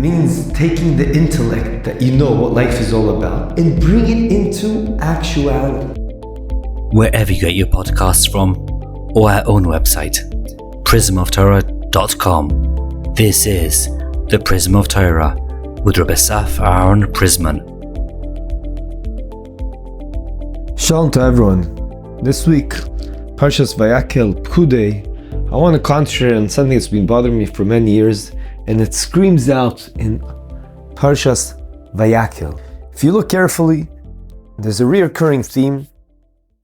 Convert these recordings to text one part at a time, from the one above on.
means taking the intellect that you know what life is all about and bring it into actuality. Wherever you get your podcasts from, or our own website, prismoftorah.com. This is the Prism of Torah with Reb Asaf Aharon Prisman. Shalom to everyone. This week, Parshas Vayakhel, Pekudei, I want to concentrate on something that's been bothering me for many years, and it screams out in Parshas Vayakhel. If you look carefully, there's a reoccurring theme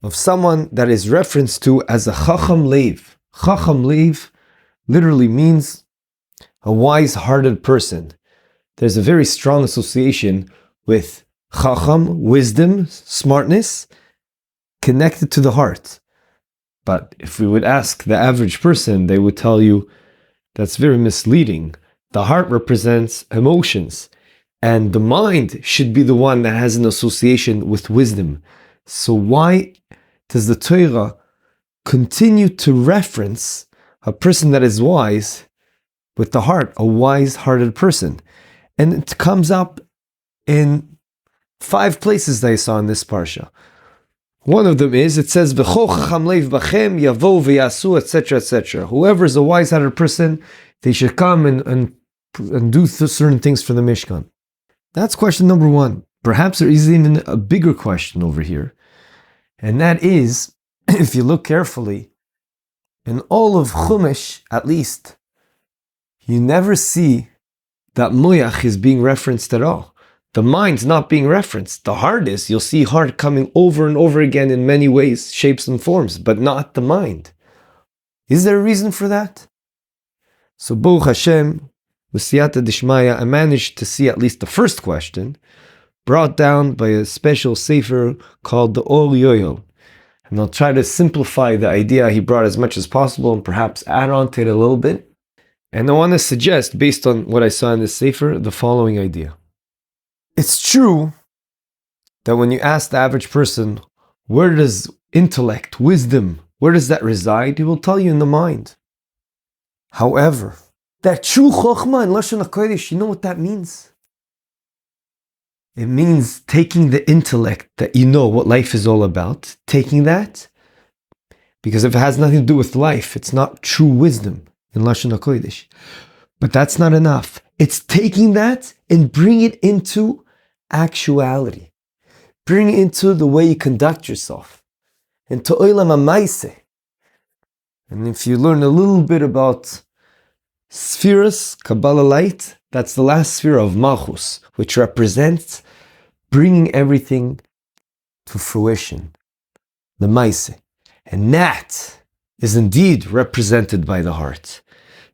of someone that is referenced to as a Chacham Leiv. Chacham Leiv literally means a wise-hearted person. There's a very strong association with Chacham, wisdom, smartness, connected to the heart. But if we would ask the average person, they would tell you that's very misleading. The heart represents emotions, and the mind should be the one that has an association with wisdom. So why does the Torah continue to reference a person that is wise with the heart, a wise-hearted person? And it comes up in 5 places that I saw in this parsha. One of them is, it says, etc., etc. Whoever is a wise-hearted person, they should come and do certain things for the Mishkan. That's question number 1. Perhaps there is even a bigger question over here. And that is, if you look carefully, in all of Chumash, at least, you never see that moyach is being referenced at all. The mind's not being referenced. The heart is. You'll see heart coming over and over again in many ways, shapes and forms, but not the mind. Is there a reason for that? So Baruch Hashem, with Siyata Dishmaya, I managed to see at least the first question, brought down by a special sefer called the Or Yoyo. And I'll try to simplify the idea he brought as much as possible and perhaps add on to it a little bit. And I want to suggest, based on what I saw in this sefer, the following idea. It's true that when you ask the average person, where does intellect, wisdom, where does that reside? He will tell you in the mind. However, that true chokhmah in Lashon HaKodesh, you know what that means? It means taking the intellect that you know what life is all about, taking that, because if it has nothing to do with life, it's not true wisdom in Lashon HaKodesh. But that's not enough. It's taking that and bring it into actuality. Bring it into the way you conduct yourself, into Olam HaMaaseh. And if you learn a little bit about Spheres, Kabbalah light, that's the last sphere of Malchus, which represents bringing everything to fruition, the Maaseh. And that is indeed represented by the heart,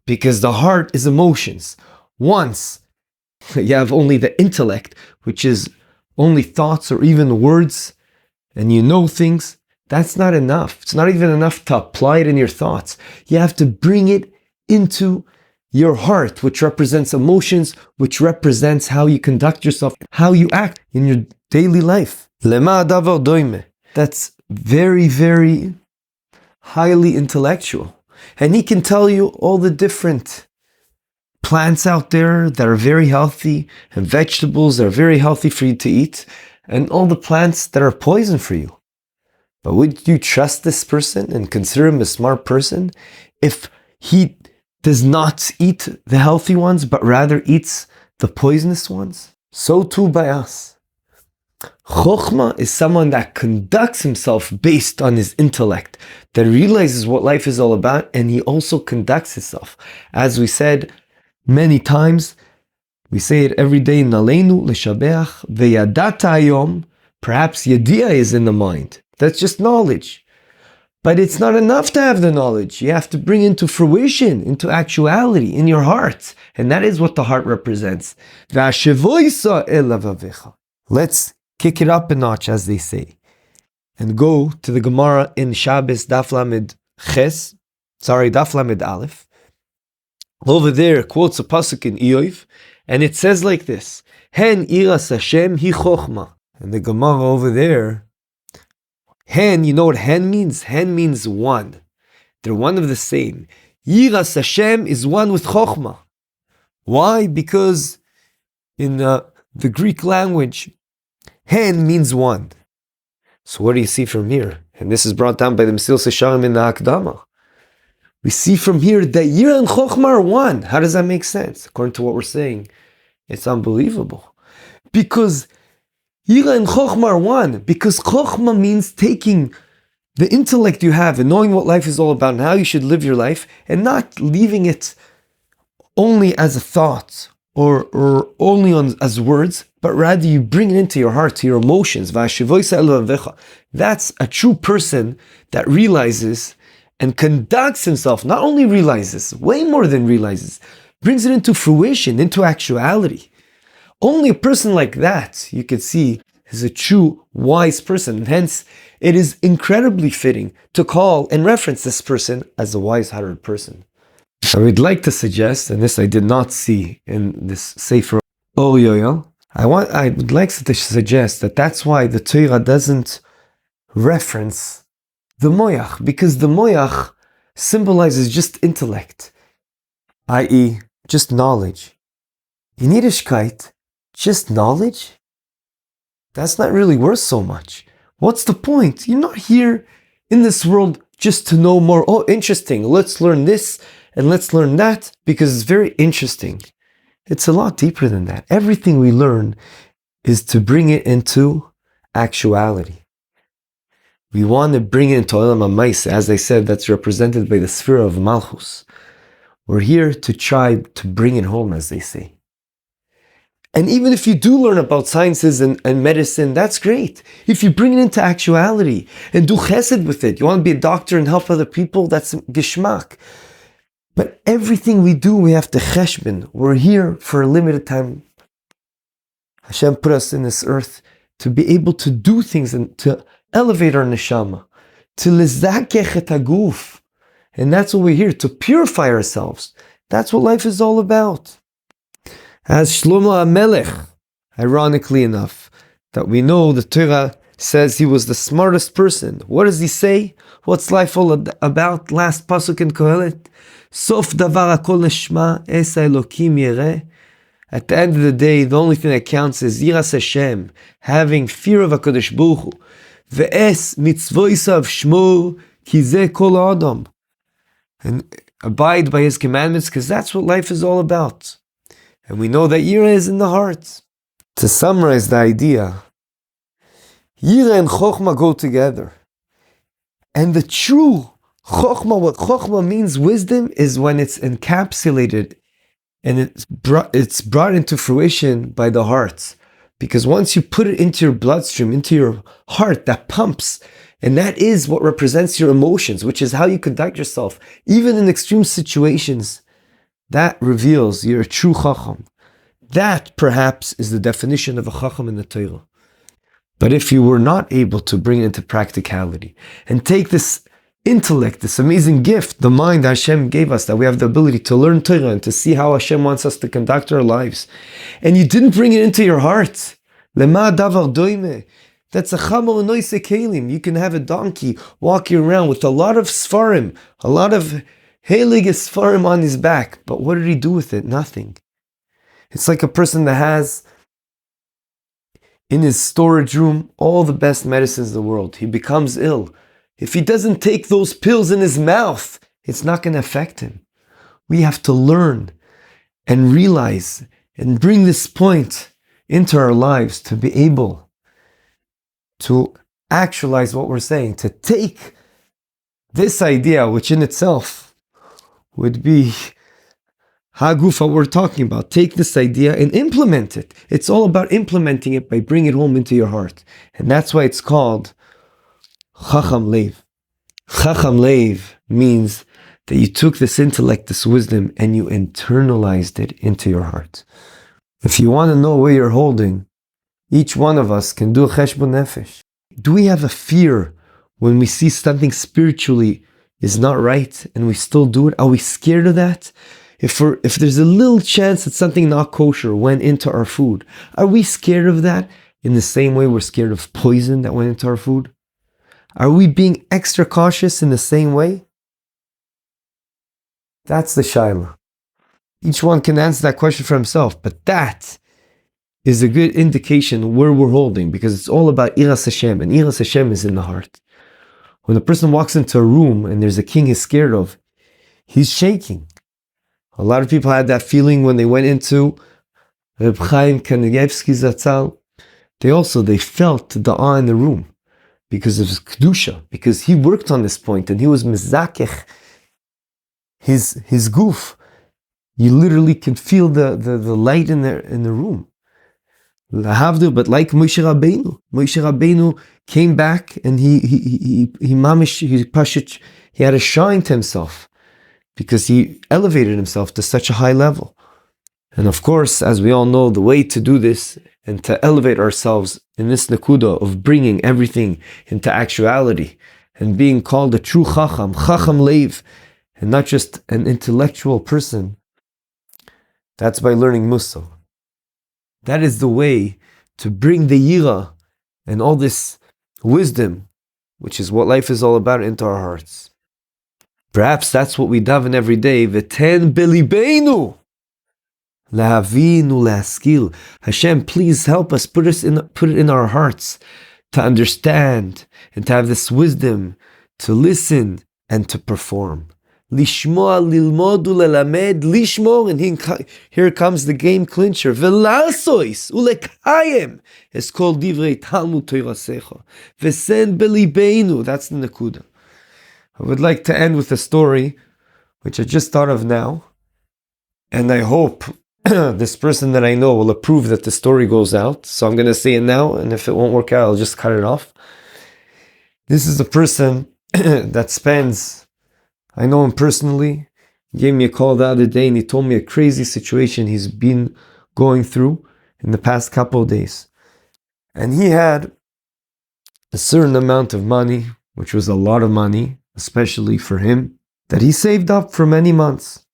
because the heart is emotions. Once you have only the intellect, which is only thoughts or even words, and you know things, that's not enough. It's not even enough to apply it in your thoughts. You have to bring it into your heart, which represents emotions, which represents how you conduct yourself, how you act in your daily life. That's very, very highly intellectual. And he can tell you all the different plants out there that are very healthy and vegetables that are very healthy for you to eat, and all the plants that are poison for you. But would you trust this person and consider him a smart person if he does not eat the healthy ones, but rather eats the poisonous ones? So too by us. Chokhmah is someone that conducts himself based on his intellect, that realizes what life is all about, and he also conducts himself. As we said many times, we say it every day, Naleinu l'shabeach veyadata hayom. Perhaps yadiah is in the mind. That's just knowledge. But it's not enough to have the knowledge. You have to bring into fruition, into actuality, in your heart. And that is what the heart represents. Let's kick it up a notch, as they say, and go to the Gemara in Shabbos Daf Lamed Aleph. Over there, quotes a pasuk in Iyov, and it says like this: Hen iras Hashem hi chokhmah. And the Gemara over there, hen, you know what hen means? Hen means one. They're one of the same. Yiras Hashem is one with chokhmah. Why? Because In the Greek language, hen means one. So what do you see from here? And this is brought down by the Mesilas Yesharim in the Hakdama. We see from here that Yira and Chochmah are one. How does that make sense? According to what we're saying, it's unbelievable. Because Yira and Chochmah are one. Because Chochmah means taking the intellect you have and knowing what life is all about and how you should live your life and not leaving it only as a thought or only as words, but rather you bring it into your heart, to your emotions. That's a true person that realizes and conducts himself, not only realizes, way more than realizes, brings it into fruition, into actuality. Only a person like that, you could see, is a true wise person. And hence, it is incredibly fitting to call and reference this person as a wise-hearted person. I would like to suggest, and this I did not see in this Sefer Or Yoel, I would like to suggest that that's why the Torah doesn't reference the moyach, because the moyach symbolizes just intellect, i.e., just knowledge. In Yiddishkeit, just knowledge? That's not really worth so much. What's the point? You're not here in this world just to know more. Oh, interesting, let's learn this and let's learn that because it's very interesting. It's a lot deeper than that. Everything we learn is to bring it into actuality. We want to bring it into Olam HaMaaseh. As I said, that's represented by the sphere of Malchus. We're here to try to bring it home, as they say. And even if you do learn about sciences and medicine, that's great. If you bring it into actuality and do chesed with it, you want to be a doctor and help other people, that's geschmack. But everything we do, we have to cheshbon. We're here for a limited time. Hashem put us in this earth to be able to do things and to elevate our neshama, to lizakech et haguf. And that's what we're here, to purify ourselves. That's what life is all about. As Shlomo HaMelech, ironically enough, that we know the Torah says he was the smartest person. What does he say? What's life all about? Last pasuk in Kohelet. Sof davar hakol neshma es Elokim yireh. At the end of the day, the only thing that counts is yiras Hashem, having fear of HaKadosh Baruch Hu. Ve'es mitzvoisav shmor ki zeh kol adam. And abide by his commandments, because that's what life is all about. And we know that Yira is in the heart. To summarize the idea, Yira and Chochmah go together. And the true Chochmah, what Chochmah means, wisdom, is when it's encapsulated and it's brought into fruition by the heart. Because once you put it into your bloodstream, into your heart, that pumps, and that is what represents your emotions, which is how you conduct yourself, even in extreme situations. That reveals you're a true Chacham. That, perhaps, is the definition of a Chacham in the Torah. But if you were not able to bring it into practicality and take this intellect, this amazing gift, the mind Hashem gave us, that we have the ability to learn Torah and to see how Hashem wants us to conduct our lives, and you didn't bring it into your heart, lema davar doime, that's a chamor noise kelim. You can have a donkey walking around with a lot of sfarim, a lot of heilige sfarim on his back, but what did he do with it? Nothing. It's like a person that has in his storage room all the best medicines in the world. He becomes ill. If he doesn't take those pills in his mouth, it's not going to affect him. We have to learn and realize and bring this point into our lives to be able to actualize what we're saying, to take this idea, which in itself would be Hagufa we're talking about. Take this idea and implement it. It's all about implementing it by bringing it home into your heart. And that's why it's called Chacham Leiv. Chacham Leiv means that you took this intellect, this wisdom, and you internalized it into your heart. If you want to know where you're holding, each one of us can do a cheshbon nefesh. Do we have a fear when we see something spiritually is not right and we still do it? Are we scared of that? If there's a little chance that something not kosher went into our food, are we scared of that in the same way we're scared of poison that went into our food? Are we being extra cautious in the same way? That's the shaila. Each one can answer that question for himself, but that is a good indication where we're holding, because it's all about Iras Hashem, and Iras Hashem is in the heart. When a person walks into a room and there's a king he's scared of, he's shaking. A lot of people had that feeling when they went into Reb Chaim Kanievsky Zatzal. They felt the awe in the room because of his kedusha, because he worked on this point and he was mizakech his goof. You literally can feel the light in the room. But like Moshe Rabbeinu came back and he had a shine to himself because he elevated himself to such a high level. And of course, as we all know, the way to do this and to elevate ourselves in this nakuda of bringing everything into actuality and being called a true chacham leiv, and not just an intellectual person, that's by learning Mussar. That is the way to bring the yira and all this wisdom, which is what life is all about, into our hearts. Perhaps that's what we daven every day. V'ten belibeinu lahavinu laskil. Hashem, please help us, put it in our hearts to understand and to have this wisdom, to listen and to perform. Lishmoa lilmodu lelamed lishmor, and here comes the game clincher. Velasois ulekayem is called divrei Talmud Toirasecha. Vesen belibeinu. That's the nakuda. I would like to end with a story which I just thought of now, and I hope this person that I know will approve that the story goes out. So I'm going to say it now, and if it won't work out, I'll just cut it off. This is a person that spends, I know him personally. He gave me a call the other day and he told me a crazy situation he's been going through in the past couple of days. And he had a certain amount of money, which was a lot of money, especially for him, that he saved up for many months.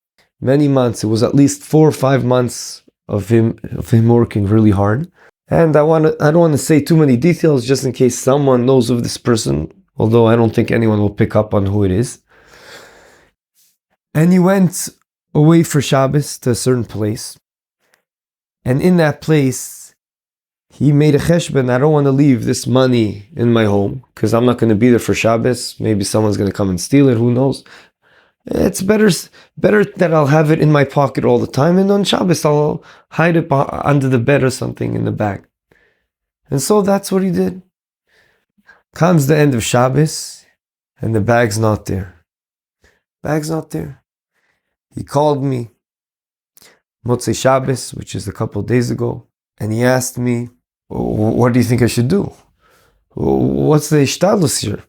Many months. It was at least 4 or 5 months of him working really hard. And I don't want to say too many details just in case someone knows of this person, although I don't think anyone will pick up on who it is. And he went away for Shabbos to a certain place. And in that place, he made a cheshbon. I don't want to leave this money in my home because I'm not going to be there for Shabbos. Maybe someone's going to come and steal it. Who knows? It's better that I'll have it in my pocket all the time. And on Shabbos, I'll hide it under the bed or something in the bag. And so that's what he did. Comes the end of Shabbos and the bag's not there. Bag's not there. He called me Motzei Shabbos, which is a couple of days ago, and he asked me, what do you think I should do? What's the ishtadlus here?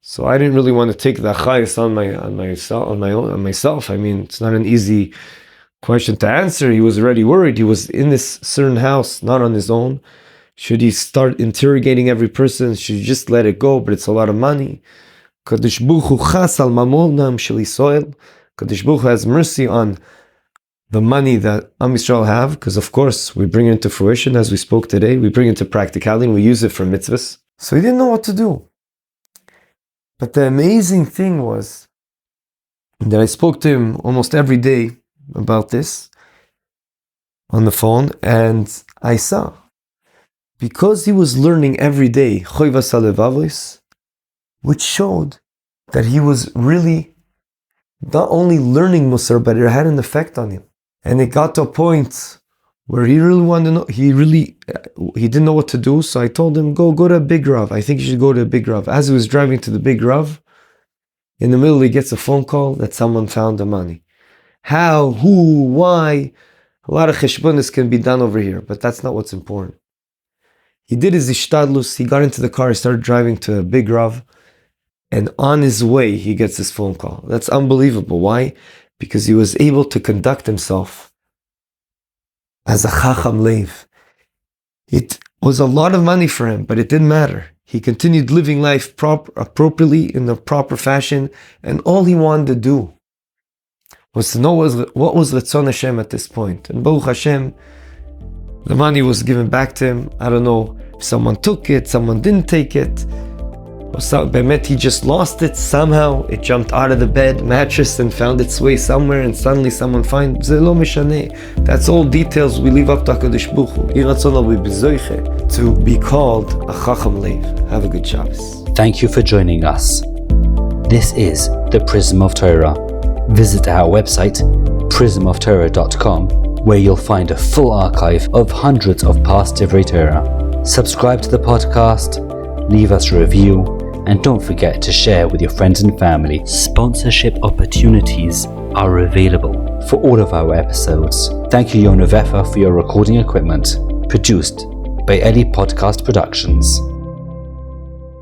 So I didn't really want to take the achayus on myself. I mean, it's not an easy question to answer. He was already worried. He was in this certain house, not on his own. Should he start interrogating every person? Should he just let it go? But it's a lot of money. Kadosh Baruch Hu chas al mamonam shel Yisrael. Kadosh Baruch Hu has mercy on the money that Am Yisrael have, because of course we bring it into fruition, as we spoke today. We bring it to practicality and we use it for mitzvahs. So he didn't know what to do. But the amazing thing was that I spoke to him almost every day about this on the phone, and I saw, because he was learning every day Choivas HaLevavos, which showed that he was really not only learning Musar, but it had an effect on him. And it got to a point where he really wanted to know, he didn't know what to do, so I told him, go to a big Rav. I think you should go to a big Rav. As he was driving to the big Rav, in the middle he gets a phone call that someone found the money. How, who, why? A lot of cheshbonis can be done over here, but that's not what's important. He did his ishtadlus, he got into the car, he started driving to a big Rav, and on his way he gets this phone call. That's unbelievable. Why? Because he was able to conduct himself as a chacham leiv. It was a lot of money for him, but it didn't matter. He continued living life appropriately in the proper fashion, and all he wanted to do was to know what was Ratzon Hashem at this point. And Baruch Hashem, the money was given back to him. I don't know if someone took it, someone didn't take it. So, Bemet, he just lost it somehow. It jumped out of the bed mattress and found its way somewhere, and suddenly someone finds it. Lo mishaneh. That's all details we leave up to HaKadosh Baruch Hu. Yiratzon will be bezoiche to be called a Chacham Leiv. Have a good Shabbos. Thank you for joining us. This is the Prism of Torah. Visit our website, prismoftorah.com, where you'll find a full archive of hundreds of past Divrei Torah. Subscribe to the podcast, leave us a review, and don't forget to share with your friends and family. Sponsorship opportunities are available for all of our episodes. Thank you, Yonavefa, for your recording equipment. Produced by Eli Podcast Productions.